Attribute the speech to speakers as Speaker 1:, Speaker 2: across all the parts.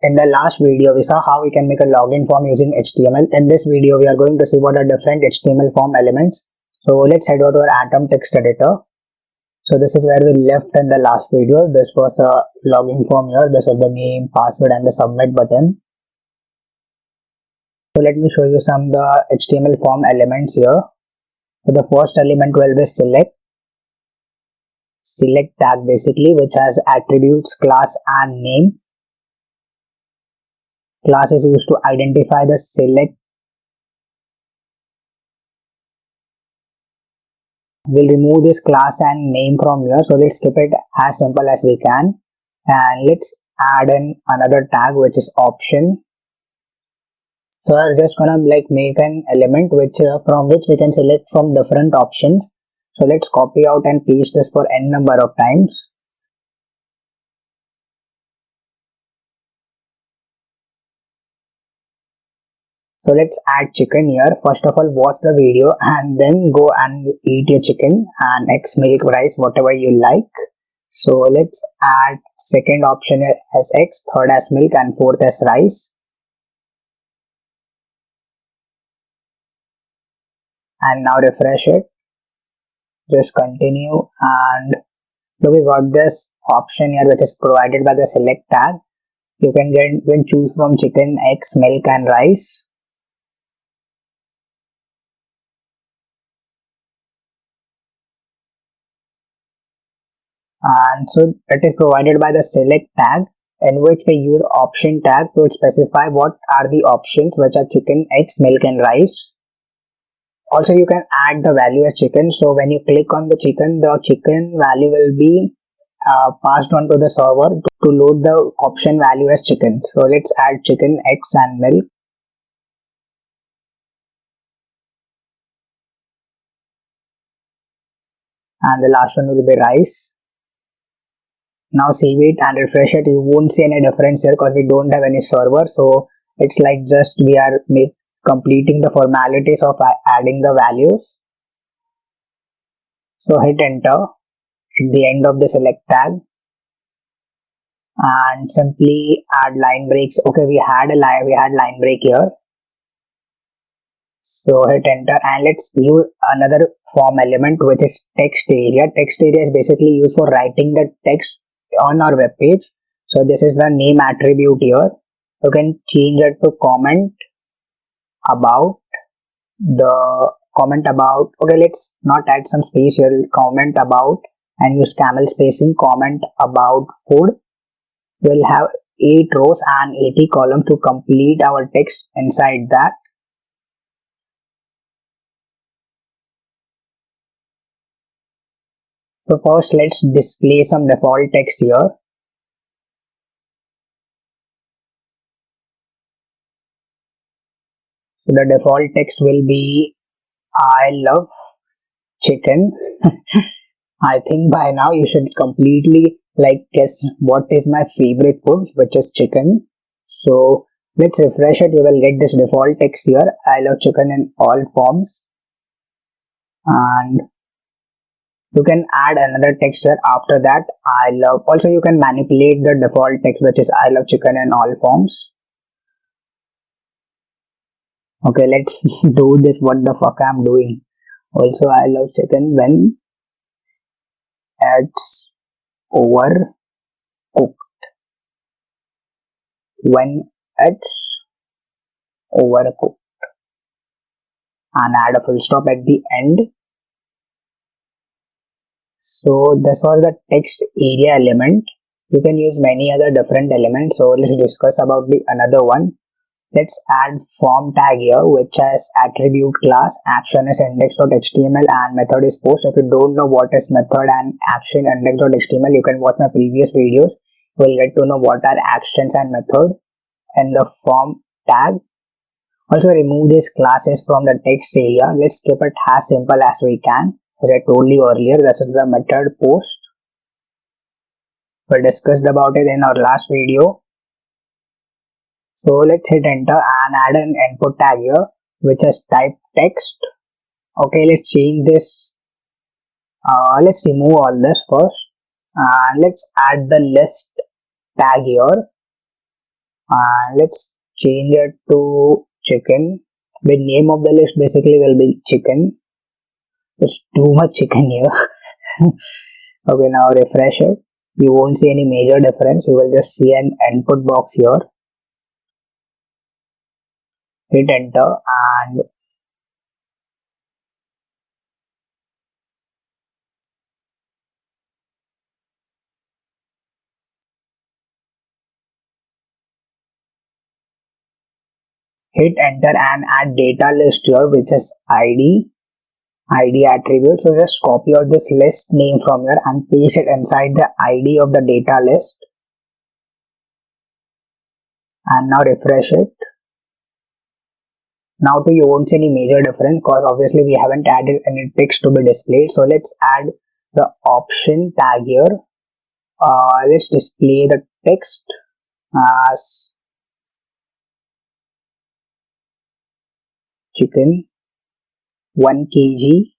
Speaker 1: In the last video, we saw how we can make a login form using HTML. In this video, we are going to see what are different HTML form elements. So let's head over to our Atom text editor. So this is where we left in the last video. This was a login form here. This was the name, password, and the submit button. So let me show you some of the HTML form elements here. So the first element will be select tag basically, which has attributes, class, and name. Class is used to identify the select. We'll remove this class and name from here, so let's keep it as simple as we can. And let's add in another tag which is option. So we're just gonna make an element from which we can select from different options. So let's copy out and paste this for n number of times. So let's add chicken here. First of all, watch the video and then go and eat your chicken, and X milk rice, whatever you like. So let's add second option as X, third as milk, and fourth as rice. And now refresh it. Just continue, and look, we got this option here which is provided by the select tag. You can then choose from chicken, eggs, milk, and rice. And so it is provided by the select tag, in which we use option tag to specify what are the options, which are chicken, eggs, milk, and rice. Also, you can add the value as chicken. So when you click on the chicken value will be passed on to the server to load the option value as chicken. So let's add chicken, eggs, and milk. And the last one will be rice. Now save it and refresh it. You won't see any difference here because we don't have any server. So it's like just we are completing the formalities of adding the values. So hit enter at the end of the select tag and simply add line breaks. Okay, we had line break here. So hit enter and let's use another form element which is text area. Text area is basically used for writing the text on our web page. So this is the name attribute here. You can change it to comment about. Okay, let's not add some space here. Comment about and use camel spacing. Comment about food. We'll have 8 rows and 80 columns to complete our text inside that. So first let's display some default text here. So the default text will be I love chicken. I think by now you should completely guess what is my favorite food, which is chicken. So let's refresh it. You will get this default text here. I love chicken in all forms. And you can add another text here after that. Also you can manipulate the default text which is I love chicken in all forms. Okay, let's do this. What the fuck I'm doing. Also, I love chicken when it's overcooked. When it's overcooked. And add a full stop at the end. So this was the text area element. You can use many other different elements. So let's discuss about the another one. Let's add form tag here, which has attribute class, action is index.html, and method is post. If you don't know what is method and action index.html, you can watch my previous videos. You will get to know what are actions and method and the form tag. Also remove these classes from the text area. Let's keep it as simple as we can. As I told you earlier, this is the method post. We discussed about it in our last video. So let's hit enter and add an input tag here which is type text. Okay, let's change this. Let's remove all this first and let's add the list tag here and let's change it to chicken. The name of the list basically will be chicken. There's too much chicken here. Okay, now refresh it. You won't see any major difference. You will just see an input box here. Hit enter and hit enter and add data list here, which is ID attribute. So just copy out this list name from here and paste it inside the ID of the data list. And now refresh it. Now too you won't see any major difference because obviously we haven't added any text to be displayed. So let's add the option tag here. Let's display the text as chicken 1 kg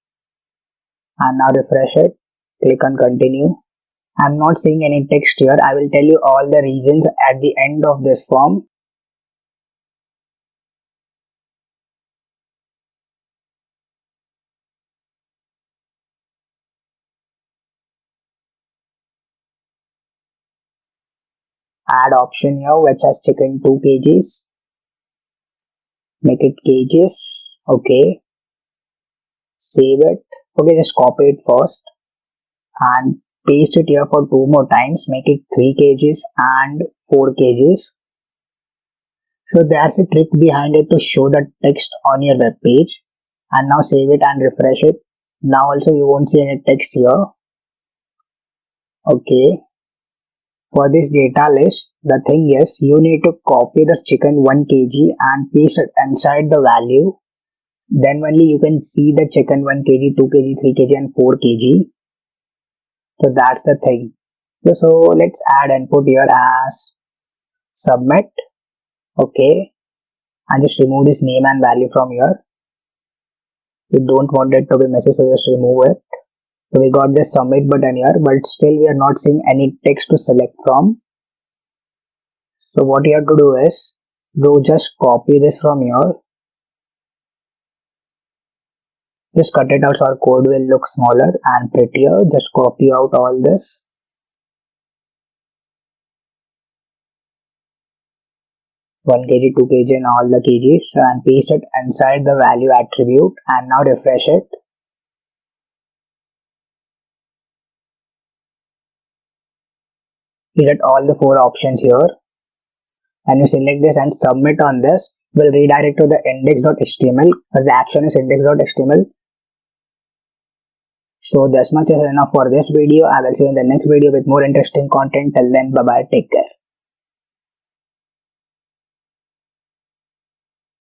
Speaker 1: and now refresh it. Click on continue. I'm not seeing any text here. I will tell you all the reasons at the end of this form. Add option here which has chicken 2 kgs. Make it kgs. Okay. Save it. Okay, just copy it first and paste it here for 2 more times. Make it 3 kgs and 4 kgs. So there's a trick behind it to show the text on your web page. And now save it and refresh it. Now also you won't see any text here. Okay. For this data list, the thing is you need to copy this chicken 1 kg and paste it inside the value. Then only you can see the chicken 1 kg, 2 kg, 3 kg and 4 kg. So that's the thing. So let's add input here as submit. Okay. And just remove this name and value from here. We don't want it to be messy, so just remove it. So we got this submit button here, but still we are not seeing any text to select from. So what you have to do is, just copy this from here. Just cut it out so our code will look smaller and prettier. Just copy out all this. One kg, 2 kg and all the kgs and paste it inside the value attribute and now refresh it. You get all the 4 options here and you select this and submit on this. Will redirect to the index.html. The action is index.html. So this much is enough for this video. I will see you in the next video with more interesting content. Till then, bye bye, take care.